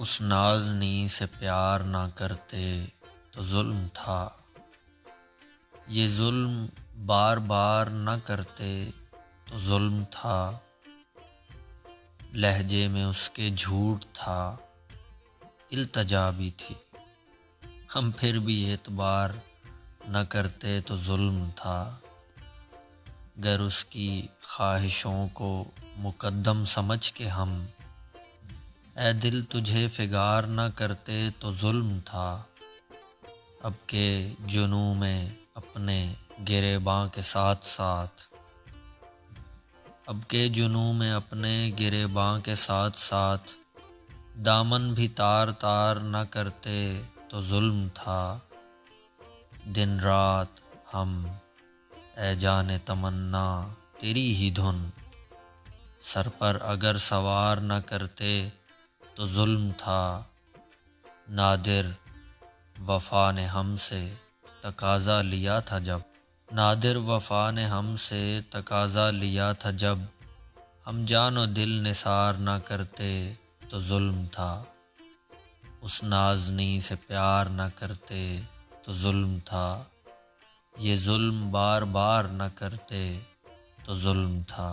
اس نازنی سے پیار نہ کرتے تو ظلم تھا، یہ ظلم بار بار نہ کرتے تو ظلم تھا، لہجے میں اس کے جھوٹ تھا، التجا بھی تھی، ہم پھر بھی اعتبار نہ کرتے تو ظلم تھا، گر اس کی خواہشوں کو مقدم سمجھ کے ہم اے دل تجھے فگار نہ کرتے تو ظلم تھا، اب کے جنوں میں اپنے گریباں کے ساتھ ساتھ گریباں کے ساتھ ساتھ دامن بھی تار تار نہ کرتے تو ظلم تھا، دن رات ہم اے جان تمنا تیری ہی دھن سر پر اگر سوار نہ کرتے تو ظلم تھا، نادر وفا نے ہم سے تقاضا لیا تھا جب ہم جان و دل نثار نہ کرتے تو ظلم تھا، اس نازنی سے پیار نہ کرتے تو ظلم تھا، یہ ظلم بار بار نہ کرتے تو ظلم تھا۔